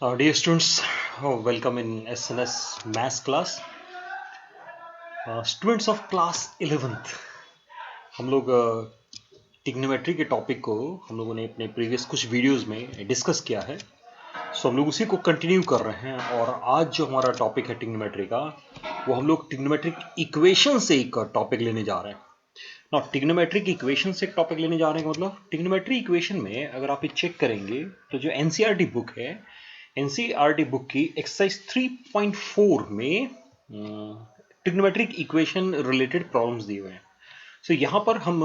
Dear students, welcome in SNS Maths class. Students of class 11th, हम लोग trigonometry के topic को हम लोगों ने अपने प्रीवियस कुछ वीडियोस में डिस्कस किया है. सो हम लोग उसी को कंटिन्यू कर रहे हैं और आज जो हमारा टॉपिक है टिग्नोमेट्री का, वो हम लोग टिग्नोमेट्रिक इक्वेशन से एक टॉपिक लेने जा रहे हैं. ना टिग्नोमेट्रिक इक्वेशन से एक टॉपिक लेने जा रहे हैं, मतलब टिग्नोमेट्री इक्वेशन में अगर आप ये चेक करेंगे तो जो एनसीईआरटी बुक है, एनसीईआरटी बुक की एक्सरसाइज 3.4 में ट्रिग्नोमेट्रिक इक्वेशन रिलेटेड प्रॉब्लम्स दिए हुए हैं. सो यहाँ पर हम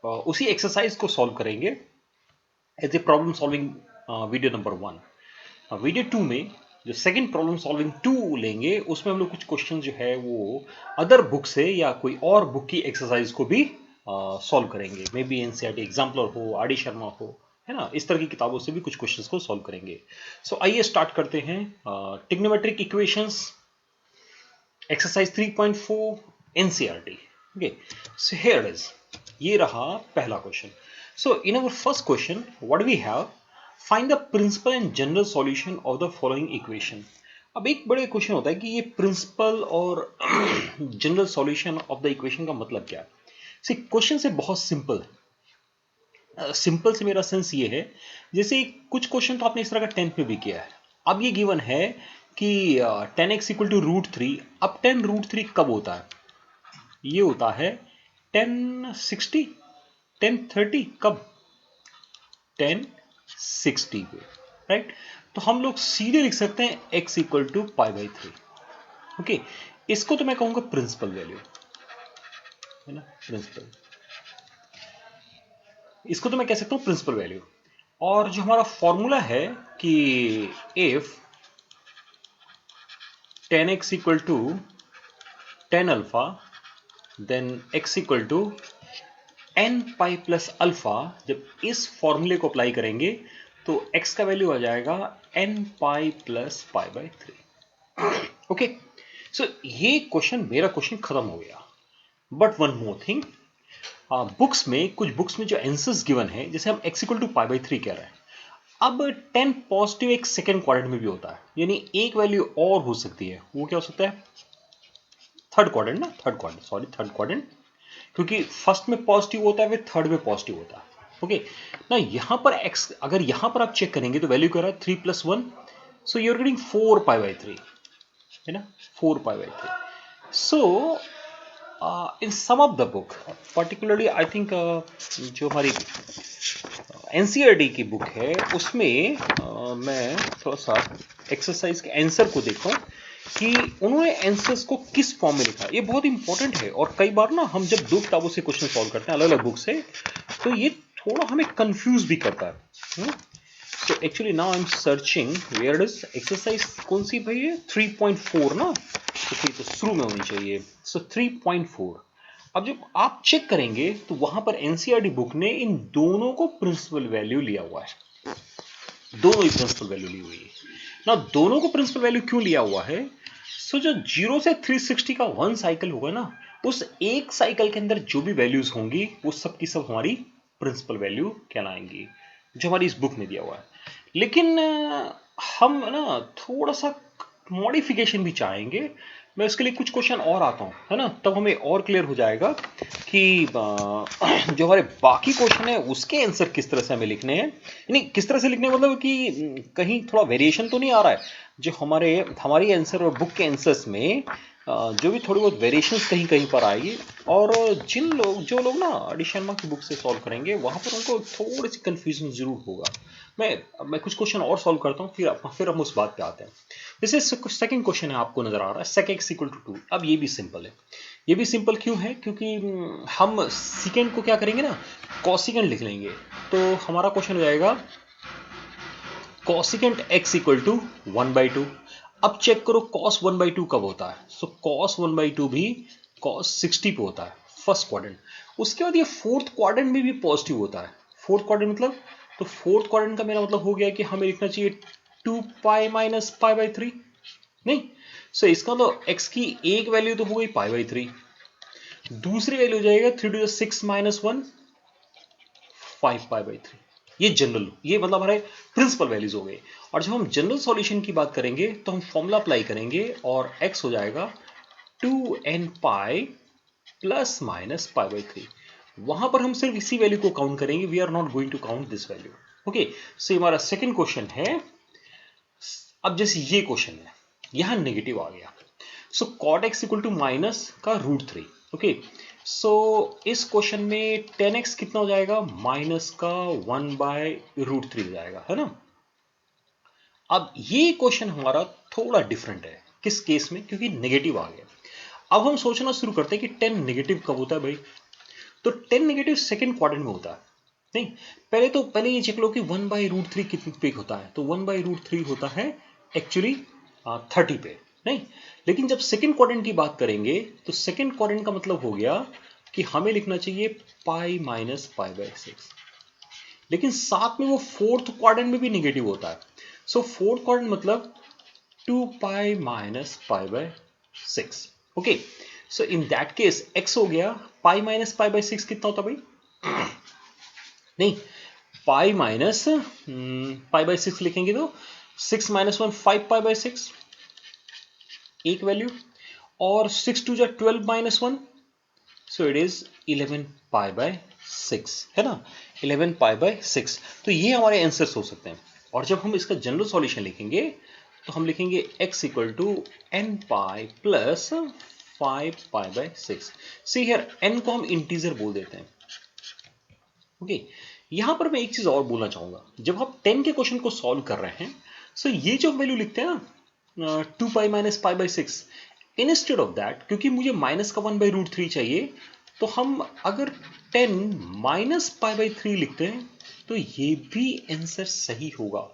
उसी एक्सरसाइज को सॉल्व करेंगे as a problem solving video number 1. Video 2 में जो सेकंड प्रॉब्लम सॉल्विंग 2 लेंगे, उसमें हम लोग कुछ क्वेश्चन जो है वो अदर बुक से या कोई और बुक की एक्सरसाइज को भी सॉल्व करेंगे. मे बी एनसीईआरटी एग्जाम्पलर हो, आर डी शर्मा हो, है ना, इस तरह की किताबों से भी कुछ क्वेश्चंस को सॉल्व करेंगे. सो आइए स्टार्ट करते हैं. Trigonometric equations exercise 3.4 NCERT. Okay, so here it is. ये रहा पहला question. So in our first question what we have, find the principal and general solution of the following equation. अब एक बड़े क्वेश्चन होता है कि ये प्रिंसिपल और general solution of the equation का मतलब क्या है. सी क्वेश्चन से बहुत सिंपल है. सिंपल से मेरा सेंस ये है, जैसे कुछ क्वेश्चन तो आपने इस तरह का 10th में भी किया है. अब ये गिवन है कि 10x इक्वल टू √3. अब 10√3 कब होता है? ये होता है 1060, 1030. कब? 1060 पे, राइट. तो हम लोग सीधे लिख सकते हैं x इक्वल टू π/3. ओके, इसको तो मैं कहूंगा प्रिंसिपल वैल्यू, है ना, प्रिंसिपल. इसको तो मैं कह सकता हूं प्रिंसिपल वैल्यू. और जो हमारा फॉर्मूला है कि if 10x equal to 10 alpha then x equal to n pi plus alpha, जब इस फॉर्मूले को अप्लाई करेंगे तो x का वैल्यू आ जाएगा n पाई प्लस π/3. ओके, सो ये क्वेश्चन, मेरा क्वेश्चन खत्म हो गया. But one more thing, books में, कुछ बुक्स में जो आंसर्स गिवन है, जैसे हम x इक्वल टू π/3 कह रहे हैं, अब 10 पॉजिटिव एक सेकेंड क्वाड्रेंट में भी होता है, यानी एक वैल्यू और हो सकती है. वो क्या हो सकता है? थर्ड क्वाड्रेंट ना, third quadrant, sorry, third quadrant. क्योंकि फर्स्ट में पॉजिटिव होता है, फिर थर्ड में पॉजिटिव होता है. ओके ना, यहां पर x, अगर यहां पर आप चेक करेंगे तो वैल्यू क्या रहा है? 3 + 1, सो यू आर गेटिंग 4 π/3, है ना, 4 π/3. So in some of the book, particularly I think जो हमारी एनसीईआरटी की बुक है, उसमें मैं थोड़ा सा एक्सरसाइज के आंसर को देखा कि उन्होंने आंसर्स को किस फॉर्म में लिखा. ये बहुत इंपॉर्टेंट है. और कई बार ना हम जब दो किताबों से क्वेश्चन सॉल्व करते हैं अलग अलग बुक से, तो ये थोड़ा हमें कंफ्यूज भी करता है. So actually now I am searching where is exercise. कौन सी भाई है? 3.4 ना, तो शुरू में होनी चाहिए. सो 3.4. अब जब आप चेक करेंगे तो वहां पर एनसीईआरटी बुक ने इन दोनों को प्रिंसिपल वैल्यू लिया हुआ है. दोनों ही प्रिंसिपल वैल्यू ली हुई है ना. दोनों को प्रिंसिपल वैल्यू क्यों लिया हुआ है? सो जो 0 से 360 का वन साइकिल होगा ना, उस एक साइकिल के अंदर जो भी वैल्यूज होंगी वो सब की सब हमारी प्रिंसिपल वैल्यू कहलाएंगी, जो हमारी इस बुक में दिया हुआ है. लेकिन हम ना थोड़ा सा मॉडिफिकेशन भी चाहेंगे. मैं उसके लिए कुछ क्वेश्चन और आता हूं, है ना, तब हमें और क्लियर हो जाएगा कि जो हमारे बाकी क्वेश्चन है उसके आंसर किस तरह से हमें लिखने हैं. नहीं, किस तरह से लिखने मतलब कि कहीं थोड़ा वेरिएशन तो नहीं आ रहा है. जो हमारी आंसर और बुक के आंसर्स में जो भी थोड़ी बहुत वेरिएशंस कहीं कहीं पर आएगी. और जो लोग ना आर डी शर्मा की बुक से सॉल्व करेंगे, वहां पर उनको थोड़ी सी कंफ्यूजन जरूर होगा. मैं कुछ क्वेश्चन और सॉल्व करता हूँ, फिर हम उस बात पे आते हैं. जैसे सेकंड क्वेश्चन है, आपको नजर आ रहा है sec x इक्वल टू 2. अब ये भी सिंपल है. ये भी सिंपल क्यों है? क्योंकि हम सेकेंड को क्या करेंगे ना, कॉसिकेंट लिख लेंगे. तो हमारा क्वेश्चन हो जाएगा कॉसिकेंट x इक्वल टू 1/2. अब चेक करो cos 1/2 कब होता है. सो cos 1/2 भी cos 60 पे होता है, फर्स्ट क्वाड्रेंट. उसके बाद ये फोर्थ क्वाड्रेंट में भी पॉजिटिव होता है. फोर्थ क्वाड्रेंट मतलब, तो फोर्थ क्वाड्रेंट का मेरा मतलब हो गया कि हमें लिखना चाहिए 2 पाई माइनस π/3. नहीं, सो इसका तो x की एक वैल्यू तो हो गई π/3, दूसरी वैल्यू हो जाएगा 3 to the 6 - 1, 5 π/3. ये जनरल, ये मतलब हमारे प्रिंसिपल वैल्यूज हो गए। और जब हम जनरल सॉल्यूशन की बात करेंगे तो हम फॉर्मूला अप्लाई करेंगे और x हो जाएगा 2n pi plus minus pi by 3। वहां पर हम सिर्फ इसी वैल्यू को काउंट करेंगे, we are not going to count this value. Okay, so हमारा सेकेंड क्वेश्चन है। अब जैसे ये क्वेश्चन है, यहां नेगेटिव आ गया, so cot x equal to minus का √3। ओके, सो इस क्वेश्चन में 10x कितना हो जाएगा, माइनस का 1/√3 हो जाएगा, है ना। अब ये क्वेश्चन हमारा थोड़ा डिफरेंट है, किस केस में, क्योंकि नेगेटिव आ गया। अब हम सोचना शुरू करते हैं कि 10 नेगेटिव कब होता है भाई। तो 10 नेगेटिव सेकंड क्वाड्रेंट में होता है। नहीं, पहले ये चेक लो कि 1/√3 कितने पे होता है। तो 1/√3 होता है एक्चुअली 30 पे। नहीं, लेकिन जब सेकंड क्वाड्रेंट की बात करेंगे तो सेकंड क्वाड्रेंट का मतलब हो गया कि हमें लिखना चाहिए पाई माइनस पाई बाई 6। लेकिन साथ में वो फोर्थ क्वाड्रेंट में भी नेगेटिव होता है। सो फोर्थ क्वाड्रेंट मतलब 2 पाई minus pi by 6। Okay, so in that case x हो गया पाई माइनस पाई बाई 6 कितना होता भाई नहीं, पाई माइनस पाई बाई 6 लिखेंगे तो 6 माइनस 1 5 पाई बाई 6 एक वैल्यू, और 6 टू जा 12 minus 1, so it is 11 pi by 6, है ना, 11 पाई बाई 6। तो ये हमारे आंसर्स हो सकते हैं। और जब हम इसका जनरल सॉल्यूशन लिखेंगे तो हम लिखेंगे x equal to n pi plus 5 pi by 6। See here n को हम इंटीजर बोल देते हैं। ओके, यहां पर मैं एक चीज और बोलना चाहूंगा, जब आप 10 के क्वेश्चन को सॉल्व कर रहे हैं, सो ये जो वैल्यू लिखते हैं ना 2 पाई minus pi by 6, instead of that, क्योंकि मुझे माइनस का 1/√3 चाहिए, तो हम अगर 10 माइनस पाई बाई 3 लिखते हैं तो ये भी आंसर सही होगा,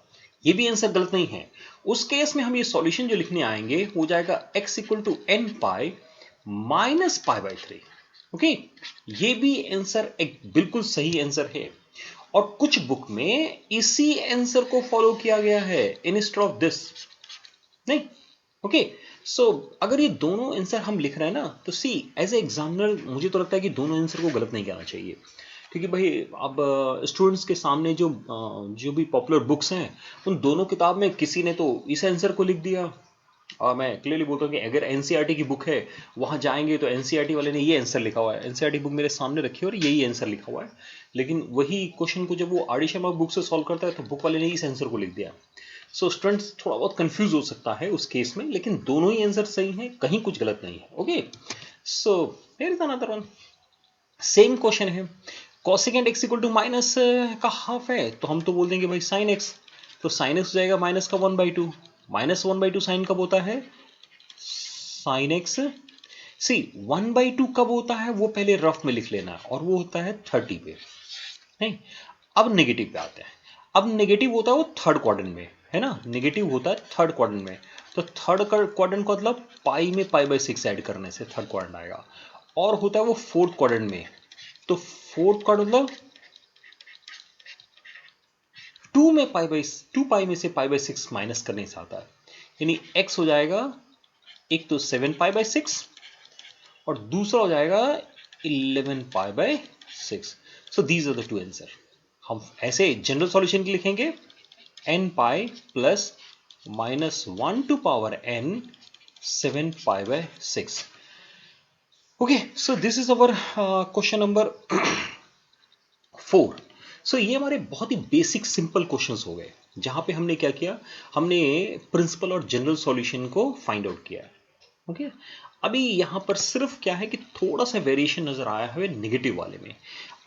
ये भी आंसर गलत नहीं है। उस केस में हम ये सॉल्यूशन जो लिखने आएंगे हो जाएगा x equal to n pi minus pi by 3। Okay, ये भी आंसर एक बिल्कुल सही आंसर है, और कुछ बुक में इसी आंसर को फॉलो किया गया है इंस्टेड ऑफ दिस। नहीं, ओके, सो अगर ये दोनों आंसर हम लिख रहे हैं ना, तो सी एज ए एग्जामिनर मुझे तो लगता है कि दोनों आंसर को गलत नहीं कहना चाहिए, क्योंकि भाई अब स्टूडेंट्स के सामने जो भी पॉपुलर बुक्स हैं, उन दोनों किताब में किसी ने तो इस आंसर को लिख दिया, और मैं क्लियरली बोलता हूँ कि अगर एनसीईआरटी की बुक है, वहां जाएंगे तो एनसीईआरटी वाले ने ये आंसर लिखा हुआ है, एनसीईआरटी बुक मेरे सामने रखी है और यही आंसर लिखा हुआ है, लेकिन वही क्वेश्चन को जब वो आर डी शर्मा बुक से सॉल्व करता है तो बुक वाले ने इस आंसर को लिख दिया। सो स्टूडेंट्स थोड़ा बहुत कंफ्यूज हो सकता है उस केस में, लेकिन दोनों ही आंसर सही है, कहीं कुछ गलत नहीं है। Okay, so here is another one, same question है, cosecant x equal to minus का हाफ है, तो हम तो बोल देंगे भाई साइन x, तो साइन x हो जाएगा माइनस का 1/2, माइनस 1/2 साइन कब होता है, साइन x, सी 1/2 कब होता है वो पहले रफ में लिख लेना, और वो होता है 30 पे। नहीं, अब नेगेटिव पे आते हैं। अब नेगेटिव होता है वो थर्ड क्वाड्रेंट में, है ना, नेगेटिव होता है थर्ड क्वाड्रेंट में, तो थर्ड क्वाड्रेंट का मतलब पाई में पाई बाई 6 ऐड करने से थर्ड क्वाड्रेंट आएगा, और होता है वो फोर्थ क्वाड्रेंट में, तो फोर्थ क्वाड्रेंट मतलब 2 पाई में से पाई बाई 6 माइनस करने से आता है, यानी x हो जाएगा एक तो 7 पाई बाई 6 और दूसरा हो जाएगा 11 pi by 6। So these are the two answer. हम ऐसे जनरल सॉल्यूशन के लिखेंगे n pi plus minus 1 to power n 7 pi by 6। Okay, so this is our question number 4। So ये हमारे बहुत ही बेसिक सिंपल क्वेश्चंस हो गए, जहां पे हमने क्या किया, हमने प्रिंसिपल और जनरल सॉल्यूशन को फाइंड आउट किया। ओके, अभी यहां पर सिर्फ क्या है कि थोड़ा सा वेरिएशन नजर आया है नेगेटिव वाले में,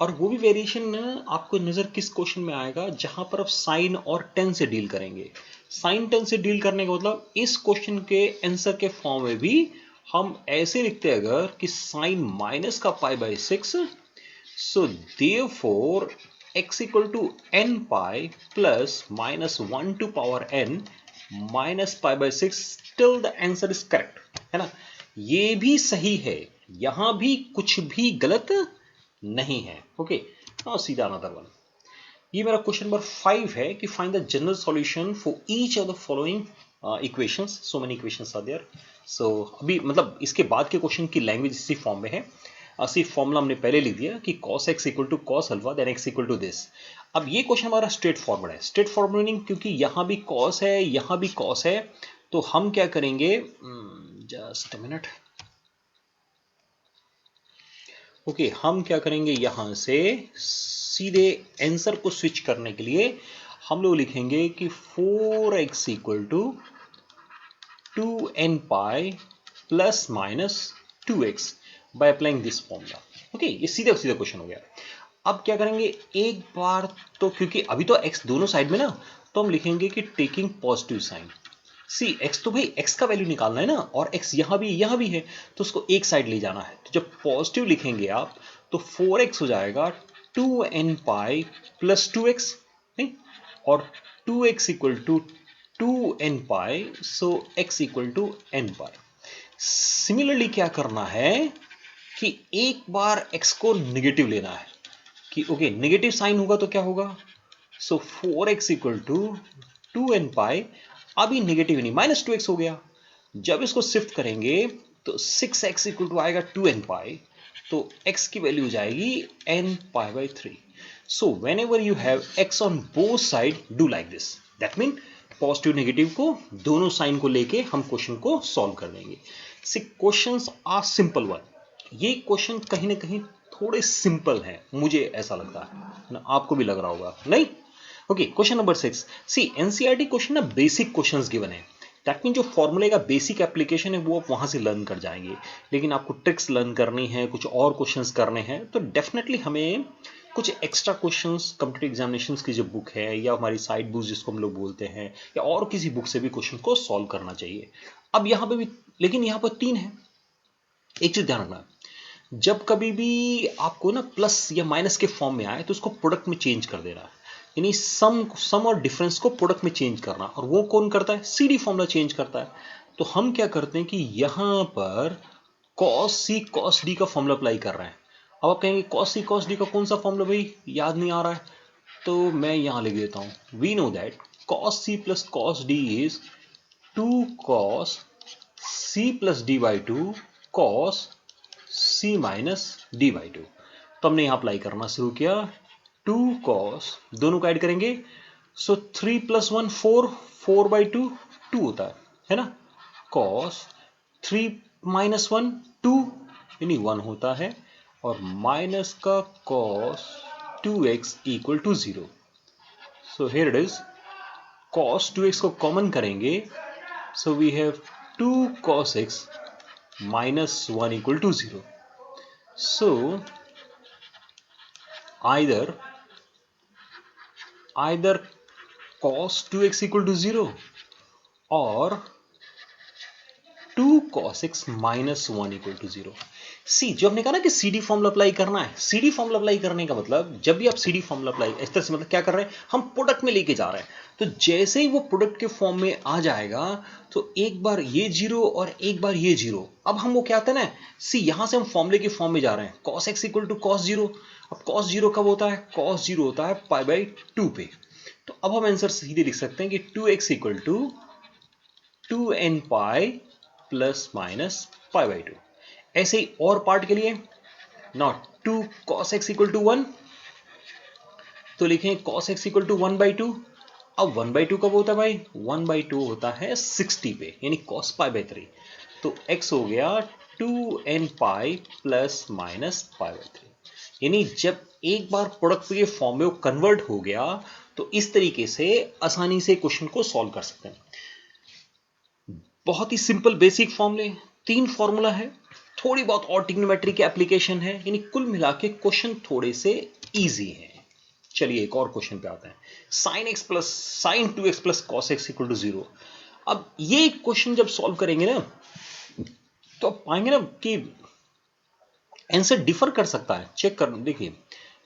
और वो भी वेरिएशन आपको नजर किस क्वेश्चन में आएगा, जहां पर आप साइन और टेन से डील करेंगे। साइन टेन से डील करने का मतलब इस क्वेश्चन के आंसर के फॉर्म में भी हम ऐसे लिखते हैं अगर कि साइन माइनस का pi by 6, so therefore x equal to n pi plus minus 1 to power n minus pi by 6, still the answer is correct, है ना, ये भी सही है, यहां भी कुछ भी गलत नहीं है। ओके, नाउ सीधा अनदर वन, ये मेरा क्वेश्चन नंबर 5 है कि find the general solution for each of the following equations, so many equations are there. So अभी मतलब इसके बाद के क्वेश्चन की लैंग्वेज इसी फॉर्म में है। ऐसी फॉर्मूला हमने पहले लिख दिया कि cos x equal to cos alpha then x equal to this. अब ये क्वेश्चन हमारा स्ट्रेट फॉरवर्ड है। स्ट्रेट फॉरवर्ड मीनिंग क्योंकि यहां भी cos है यहां भी cos है, तो हम क्या करेंगे, जस्ट अ मिनट, ओके, हम क्या करेंगे, यहां से सीधे आंसर को स्विच करने के लिए हम लोग लिखेंगे कि 4x equal to 2n pi plus minus 2x by applying this formula. Okay, ये सीधा सीधा क्वेश्चन हो गया। अब क्या करेंगे, एक बार तो क्योंकि अभी तो x दोनों साइड में ना, तो हम लिखेंगे कि टेकिंग पॉजिटिव साइन। सी x तो भाई x का वैल्यू निकालना है ना, और x यहां भी है, तो उसको एक साइड ले जाना है। तो जब पॉजिटिव लिखेंगे आप तो 4x हो जाएगा 2n पाई प्लस 2x, नहीं, और 2x equal to 2n pi, so x equal to n pi. Similarly क्या करना है कि एक बार x को निगेटिव लेना है कि ओके निगेटिव साइन होगा तो क्या होगा, सो 4x इक्वल टू 2n पाई, अभी निगेटिव नहीं माइनस 2x हो गया। जब इसको शिफ्ट करेंगे तो 6x इक्वल टू आएगा 2n पाई, तो x की वैल्यू हो जाएगी n pi by 3। So when ever you have x on both side do like this, that mean positive negative को दोनों साइन को लेके हम क्वेश्चन को सॉल्व कर देंगे। सी क्वेश्चंस आर सिंपल वन, ये क्वेश्चन कहीं ना कहीं थोड़े सिंपल हैं, मुझे ऐसा लगता है ना, आपको भी लग रहा होगा नहीं। Okay, question number 6। सी एनसीईआरटी क्वेश्चन ना बेसिक क्वेश्चंस गिवन है, दैट मीन जो फॉर्मूले का बेसिक एप्लीकेशन है वो आप वहां से लर्न कर जाएंगे। लेकिन आपको ट्रिक्स लर्न करनी है, कुछ और क्वेश्चंस करने हैं, तो डेफिनेटली हमें कुछ एक्स्ट्रा क्वेश्चंस कॉम्पिटिटिव एग्जामिनेशंस की जो बुक है या हमारी साइड बुक जिसको हम लोग बोलते हैं, या और किसी बुक से भी क्वेश्चन को सॉल्व करना चाहिए। अब यहां पे भी, लेकिन यहां पर 3 है। एक चीज ध्यान रखना, जब कभी भी आपको ना प्लस या माइनस के फॉर्म में आए तो उसको प्रोडक्ट में चेंज कर देना है, यानी सम और डिफरेंस को प्रोडक्ट में चेंज करना। और वो कौन करता है, सीडी फॉर्मूला चेंज करता है। तो हम क्या करते हैं कि यहां पर cos c cos d का फॉर्मूला अप्लाई कर रहे हैं। अब आप कहेंगे cos c cos d का कौन सा फॉर्मूला, भाई याद नहीं आ रहा है, तो मैं यहां लिख देता हूं। We know that cos c plus cos d is 2 cos c plus d by 2 cos c minus d by 2। तो हमने यहां अप्लाई करना शुरू किया, 2 cos, दोनों को ऐड करेंगे, सो 3 प्लस 1 4, 4 बाई 2 2 होता है ना, cos 3 माइनस 1 2, यानी 1 होता है, और माइनस का cos 2x equal to 0। So here it is, cos 2x को कॉमन करेंगे, so we have 2 cos x minus 1 equal to 0. So either cos 2x equal to 0 or 2 cos x minus 1 equal to 0। सी जो हमने कहा ना कि CD formula apply करना है, CD formula apply करने का मतलब जब भी आप सीडी फॉर्मूला अप्लाई इस तरह से, मतलब क्या कर रहे हैं, हम प्रोडक्ट में लेके जा रहे हैं। तो जैसे ही वो प्रोडक्ट के फॉर्म में आ जाएगा तो एक बार ये 0 और एक बार ये 0। अब हम वो क्या आते हैं ना, सी यहां से हम फॉर्मूले के फॉर्म में जा रहे हैं, cos x equal to cos 0। अब cos 0 कब होता है, cos 0 होता है पाई बाई 2 पे। तो अब हम आंसर सीधे लिख सकते हैं कि 2x equal to 2n pi plus minus pi by 2। ऐसे ही और पार्ट के लिए, not 2 cos x equal to 1, तो लिखें cos x equal to 1 by 2। अब 1 बाई 2 कब होता है भाई, 1 बाई 2 होता है 60 पे, यानी cos पाई बाई 3। तो x हो गया 2n pi plus minus pi by 3। यानी जब एक बार प्रोडक्ट के फॉर्म में वो कन्वर्ट हो गया तो इस तरीके से आसानी से क्वेश्चन को सॉल्व कर सकते हैं। बहुत ही सिंपल बेसिक फॉर्मूले, 3 फॉर्मूला है, थोड़ी बहुत और ट्रिग्नोमेट्री की एप्लीकेशन है, यानी कुल मिला के क्वेश्चन थोड़े से इजी हैं। चलिए एक और क्वेश्चन पे आते हैं, sin 2x plus cos x equal to 0। अब ये क्वेश्चन जब सॉल्व करेंगे ना तो आप पाएंगे ना कि आंसर डिफर कर सकता है। चेक कर, देखिए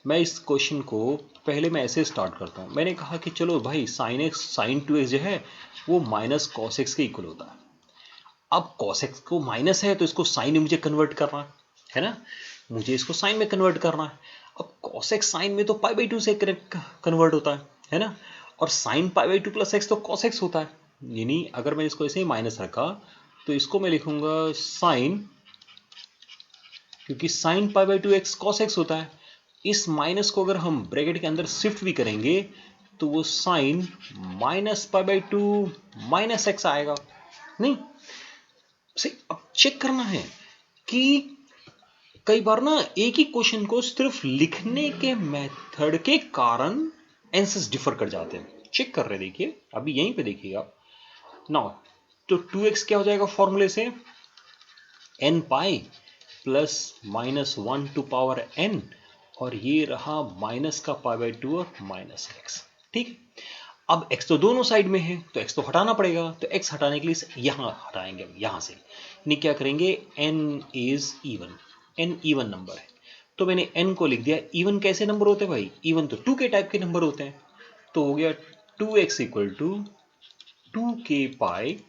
मैं इस क्वेश्चन को पहले मैं ऐसे स्टार्ट करता हूं। मैंने कहा कि चलो भाई sin 2x जो है वो माइनस cos x के इक्वल होता है। अब cos x को माइनस है तो इसको साइन में मुझे कन्वर्ट करना है ना, मुझे इसको साइन में कन्वर्ट करना है। अब cos x साइन में तो पाई बाई 2 से कन्वर्ट होता है ना, और sine pi by 2 plus x तो cos x होता है। यानी अगर मैं इसको ऐसे ही माइनस रखा तो इसको मैं लिखूंगा साइन क्योंकि sine pi by to x cos x होता है। इस माइनस को अगर हम ब्रैकेट के अंदर शिफ्ट भी करेंगे तो वो sine minus pi by two minus x आएगा। नहीं, अब चेक करना है कि कई बार ना एक ही क्वेश्चन को सिर्फ लिखने के मेथड के कारण आंसर्स डिफर कर जाते हैं। चेक कर रहे देखिए, अभी यहीं पे देखिएगा नाउ। तो 2x क्या हो जाएगा फॉर्मूले से, n pi plus minus 1 to power n, और ये रहा माइनस का पाई बाई टू और माइनस एक्स। ठीक, अब x तो दोनों साइड में है तो x तो हटाना पड़ेगा, तो x हटाने के लिए यहां हटाएंगे, यहां से नहीं क्या करेंगे, n is even, n even number है तो मैंने n को लिख दिया। इवन कैसे नंबर होते हैं भाई, इवन तो 2 के टाइप के नंबर होते हैं। तो हो गया 2x equal to 2k pi,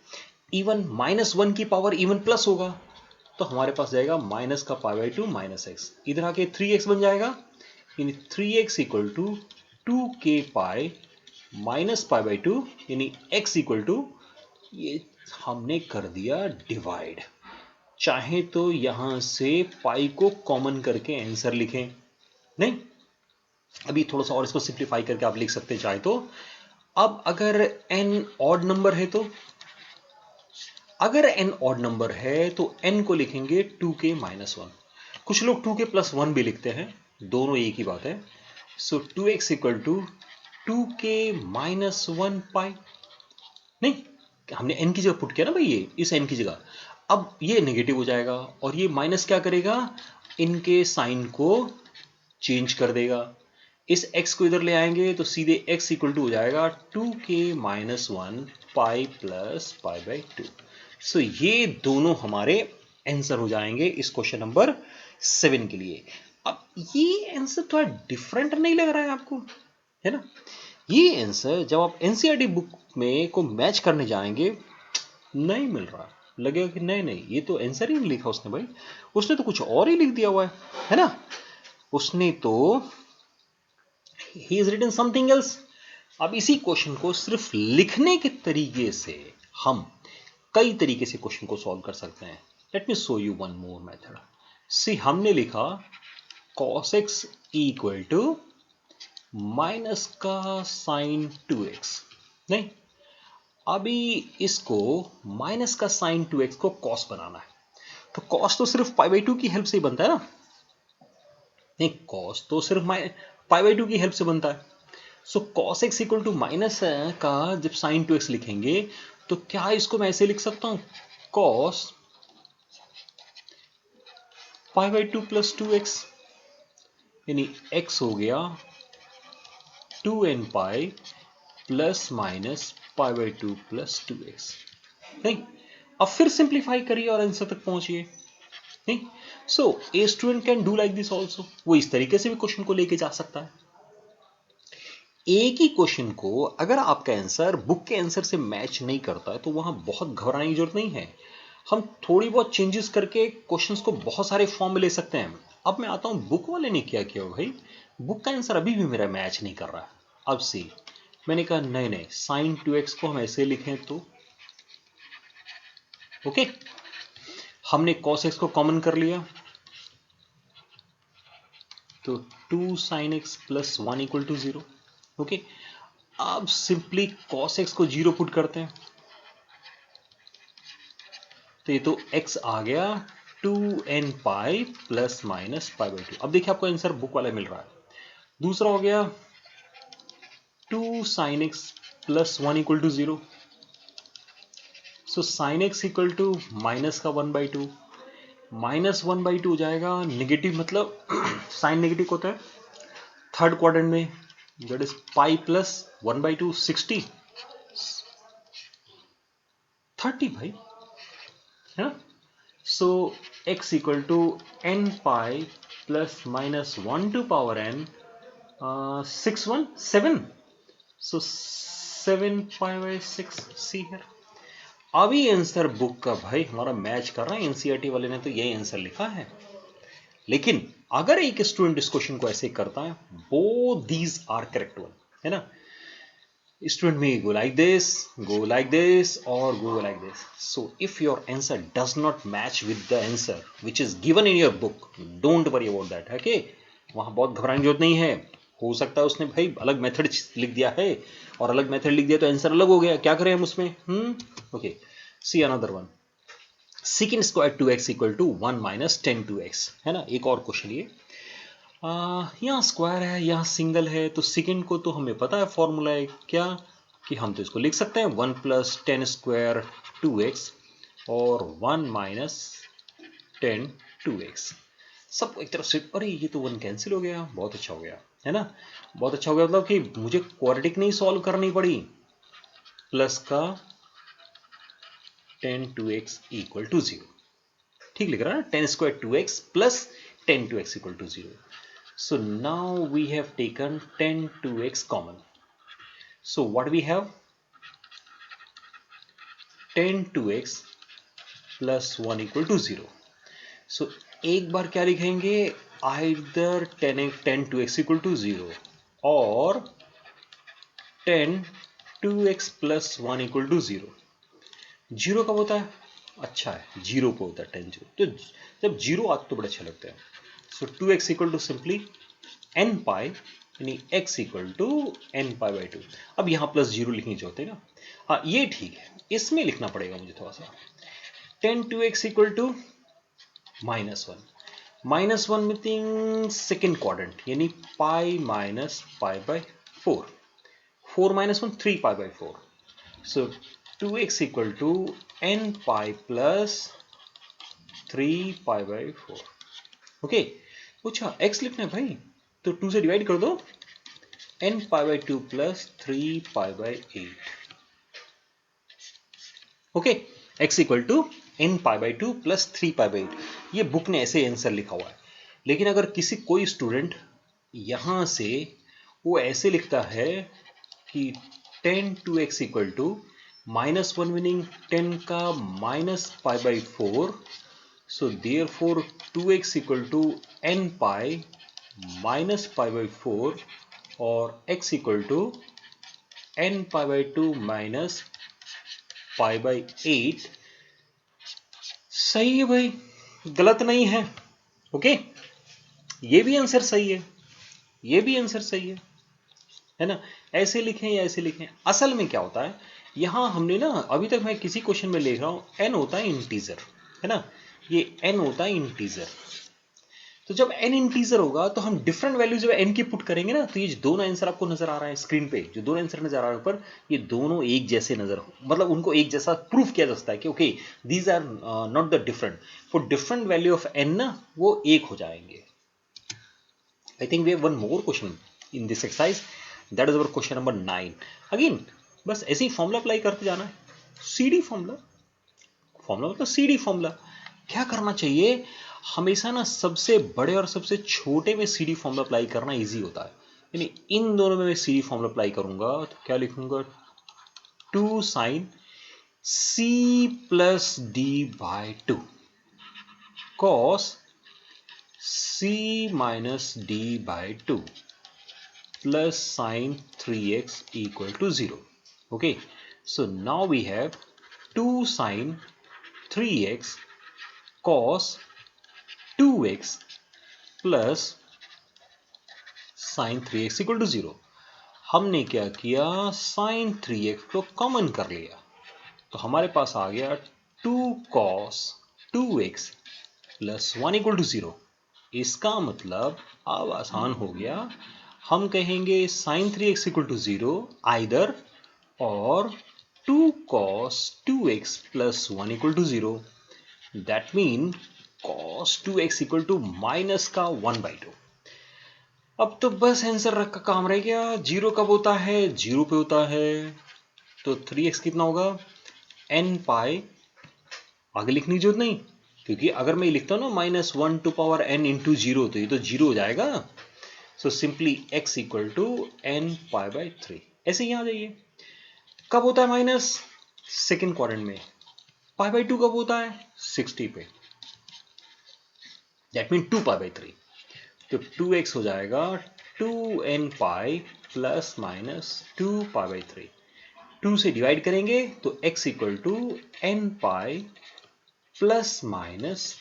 even minus 1 की पावर इवन प्लस होगा तो हमारे पास जाएगा माइनस का pi by two minus x, इधर आके 3x बन जाएगा, यानी 3x equal to 2k pi minus pi by two, यानी x इक्वल टू, ये हमने कर दिया डिवाइड। चाहे तो यहां से पाई को कॉमन करके आंसर लिखें, नहीं अभी थोड़ा सा और इसको सिंप्लीफाई करके आप लिख सकते हैं चाहे तो। अब अगर n ऑड नंबर है तो, अगर n ऑड नंबर है तो n को लिखेंगे 2k माइनस 1, कुछ लोग 2k प्लस 1 भी लिखते हैं, दोनों एक ही बात है। सो 2x equal to 2k minus 1 pi, नहीं हमने n की जगह पुट किया ना भाई, ये इस n की जगह, अब ये नेगेटिव हो जाएगा और ये माइनस क्या करेगा, इनके साइन को चेंज कर देगा। इस x को इधर ले आएंगे तो सीधे x इक्वल टू हो जाएगा 2k minus 1 pi plus pi by two. So ये दोनों हमारे आंसर हो जाएंगे इस क्वेश्चन नंबर 7 के लिए। अब ये आंसर थोड़ा डिफरेंट नहीं लग रहा है आपको, है ना? ये आंसर जब आप एनसीईआरटी बुक में को मैच करने जाएंगे नहीं मिल रहा, लगेगा कि नहीं नहीं ये तो आंसर ही नहीं लिखा उसने भाई, उसने तो कुछ और ही लिख दिया हुआ है ना, उसने तो he is written something else। अब इसी क्वेश्चन को सिर्फ लिखने के तरीके से हम कई तरीके से क्वेश्चन को सॉल्व कर सकते हैं। Let me show you one more method. See हमने लिखा cos x equal to minus का साइन 2x, नहीं अभी इसको माइनस का साइन 2x को cos बनाना है, तो cos तो सिर्फ पाई बाई टू की हेल्प से ही बनता है ना, नहीं cos तो सिर्फ पाई बाई टू की हेल्प से बनता है। So cos x equal to minus का जब साइन 2x लिखेंगे तो क्या इसको मैं ऐसे लिख सकता हूं, cos pi by two plus 2x, यानी x हो गया 2n pi plus minus pi by two plus 2x। नहीं, अब फिर सिंप्लीफाई करिए और आंसर तक पहुंचिए। नहीं, so a student can do like this also, वो इस तरीके से भी क्वेश्चन को लेके जा सकता है। एक ही क्वेश्चन को अगर आपका आंसर बुक के आंसर से मैच नहीं करता है तो वहां बहुत घबराने की जरूरत नहीं है, हम थोड़ी बहुत चेंजेस करके क्वेश्चंस को बहुत सारे फॉर्म में ले सकते हैं। अब मैं आता हूं बुक वाले ने क्या किया भाई, बुक का आंसर अभी भी मेरा मैच नहीं कर रहा है। अब सी मैंने कहा नहीं नहीं साइन 2x को हम ऐसे लिखें तो ओके, हमने cos x को कॉमन कर लिया तो 2 sin x plus 1 equal to 0। Okay, अब सिंपली cos x को 0 पुट करते हैं तो ये तो x आ गया 2n pi plus minus pi by to. अब देखिए आपको आंसर बुक वाला मिल रहा है। दूसरा हो गया 2 sin x plus 1 equal to 0। So sin x equal to minus का 1 by two, minus 1 by two हो जाएगा नेगेटिव, मतलब साइन नेगेटिव होता है थर्ड क्वाड्रेंट में, that is pi plus 1 by two 60 30 भाई, है ना। So x equal to n pi plus minus 1 to power n 6 1 7, so 7 pi by 6 सी है। अभी आंसर बुक का भाई हमारा मैच कर रहा है, एनसीईआरटी वाले ने तो यही आंसर लिखा है। लेकिन अगर एक स्टूडेंट इस क्वेश्चन को ऐसे करता है, both these are correct one, है ना, Student may go like this, go like this, or go like this. So if your answer does not match with the answer which is given in your book, don't worry about that. Okay, वहां बहुत घबराने की जरूरत नहीं है. हो सकता है उसने भाई अलग मेथड लिख दिया है और अलग मेथड लिख दिया तो आंसर अलग हो गया, क्या करें हम उसमें. Okay, see another one. Second square 2x equal to 1 minus 10 2x है ना. एक और क्वेश्चन ये, यहाँ स्क्वायर है यहाँ सिंगल है, तो सेकेंड को तो हमें पता है फॉर्मूला है क्या, कि हम तो इसको लिख सकते हैं 1 प्लस 10 स्क्वायर 2x और 1 माइनस 10 2x. सब एक तरफ से, अरे ये तो 1 कैंसिल हो गया, बहुत अच्छा हो गया है ना, बहुत अच्छा हो गया. मतलब कि मुझे क्वाड्रेटिक नहीं सॉल्व करनी पड़ी. प्लस का 10 2x इक्वल टू 0, ठीक लिख रहा है ना, 10 square 2x plus 10 2x equal to 0. So now we have taken 10 2x common. So what we have? 10 2x plus 1 equal to 0. So एक बार क्या लिखेंगे, either 10 2x equal to 0 और 10 2x plus 1 equal to 0. 0 कब होता है? अच्छा है, 0 पे होता है 10 0. तो जब 0 आता तो बड़ा अच्छा लगता है. So 2x equal to simply n pi, यानी x equal to n pi by 2. अब यहां प्लस 0 लिखनी चाहिए ना. हाँ ये ठीक है, इसमें लिखना पड़ेगा मुझे थोड़ा सा. 10 2x equal to -1 meaning second quadrant, यानी pi minus pi by 4. 4 minus 1 3 pi by 4. So 2x equal to n pi plus 3 pi by 4. Okay, अच्छा x लिखना है भाई, तो 2 से डिवाइड कर दो, n pi by 2 plus 3 pi by 8. Okay, x equal to n pi by 2 plus 3 pi by 8. ये book ने ऐसे आंसर लिखा हुआ है, लेकिन अगर कोई स्टूडेंट यहां से वो ऐसे लिखता है कि 10 2x इक्वल टू -1 मीनिंग 10 का minus pi by 4. So therefore 2x equal to n pi minus pi by 4 और x equal to n pi by 2 minus pi by 8. सही है भाई, गलत नहीं है. ओके, ये भी आंसर सही है, ये भी आंसर सही है ना. ऐसे लिखें या ऐसे लिखें, असल में क्या होता है, यहां हमने ना अभी तक मैं किसी क्वेश्चन में लिख रहा हूं n होता है इंटीजर है ना, ये n होता है इंटीजर. तो जब n इंटीजर होगा तो हम डिफरेंट वैल्यू जब n की पुट करेंगे ना, तो ये जो दोनों आंसर आपको नजर आ रहा है स्क्रीन पे, जो दोनों आंसर नजर आ रहे हैं ऊपर, ये दोनों एक जैसे नजर, मतलब उनको एक जैसा प्रूफ किया जा सकता है कि okay these are not the different. For different value of n ना वो एक हो जाएंगे. I think we have one more question in this exercise, that is our question number 9. Again बस ऐसे ही फॉर्मूला अप्लाई करते जाना है. सीडी फॉर्मूला, फॉर्मूला मतलब सीडी फॉर्मूला. क्या करना चाहिए, हमेशा ना सबसे बड़े और सबसे छोटे में सीडी फॉर्मूला अप्लाई करना इजी होता है. यानी इन दोनों में मैं सीडी फॉर्मूला अप्लाई करूंगा तो क्या लिखूंगा, 2 sine c plus d by 2 cos c minus d by 2 plus sine 3x equal to 0. Okay, so now we have 2 sine 3x cos 2x plus sine 3x equal to 0. हमने क्या किया, sign 3x को common कर लिया, तो हमारे पास आ गया 2 cos 2x plus 1 equal to 0. इसका मतलब अब आसान हो गया, हम कहेंगे sign 3x equal to 0 either और 2 cos 2x plus 1 equal to 0. That mean cos 2x equal to minus का 1/2. अब तो बस आंसर रख का काम रह गया. 0 कब होता है, 0 पे होता है, तो 3x कितना होगा, n पाई, आगे लिखने की जरूरत नहीं, क्योंकि अगर मैं लिखता हूं ना -1 टू पावर n इंटू 0 तो ये तो 0 हो जाएगा. So simply x equal to n pi by 3. ऐसे यहां आ जाइए. कब होता है माइनस, सेकेंड क्वाड्रेंट में. पाई बाई 2 कब होता है, 60 पे, दैट मीन 2 पाई बाई 3. तो 2x हो जाएगा 2n pi plus minus 2 pi by 3. 2 से डिवाइड करेंगे तो x equal to n pi plus minus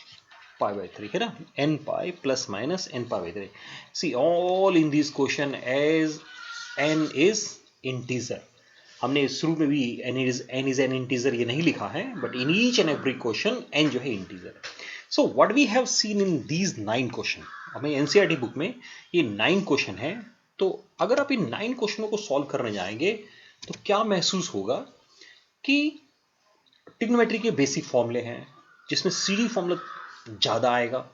pi by 3 है ना, n pi plus minus n pi by 3. See all in this question as n is integer. हमने शुरू में भी n is an integer ये नहीं लिखा है, but in each and every question n जो है integer. So what we have seen in these 9 question, हमें एनसीईआरटी बुक में ये 9 क्वेश्चन है. तो अगर आप इन 9 क्वेश्चनों को सॉल्व करने जाएंगे तो क्या महसूस होगा कि ट्रिग्नोमेट्री के बेसिक फॉर्मूले हैं जिसमें सीडी फॉर्मूला ज़्यादा आएगा,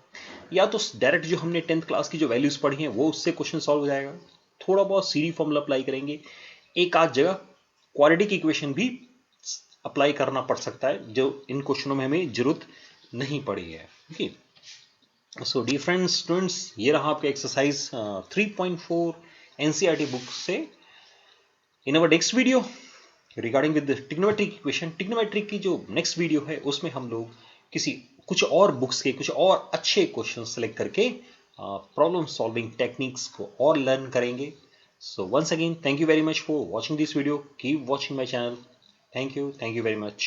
या तो डायरेक्ट जो हमने 10th क्लास की जो वैल्यूज पढ़ी हैं वो उससे क्वेश्चन सॉल्व हो जाएगा, थोड़ा बहुत सीडी फॉर्मूला अप्लाई करेंगे, एक आध जगह क्वाड्रेटिक इक्वेशन भी अप्लाई करना पड़ सकता है जो इन क्वेश्चनों में हमें जरूरत नहीं पड़ी है. Okay, so dear friends, students, ये रहा आपका एक्सरसाइज 3.4 एनसीईआरटी बुक से. In our next video regarding with trigonometric equation, trigonometric की जो नेक्स्ट वीडियो है उसमें हम लोग कुछ और बुक्स के कुछ और अच्छे क्वेश्चन सेलेक्ट करके प्रॉब्लम सॉल्विंग टेक्निक्स को और लर्न करेंगे. So once again, thank you very much for watching this video. Keep watching my channel. Thank you very much.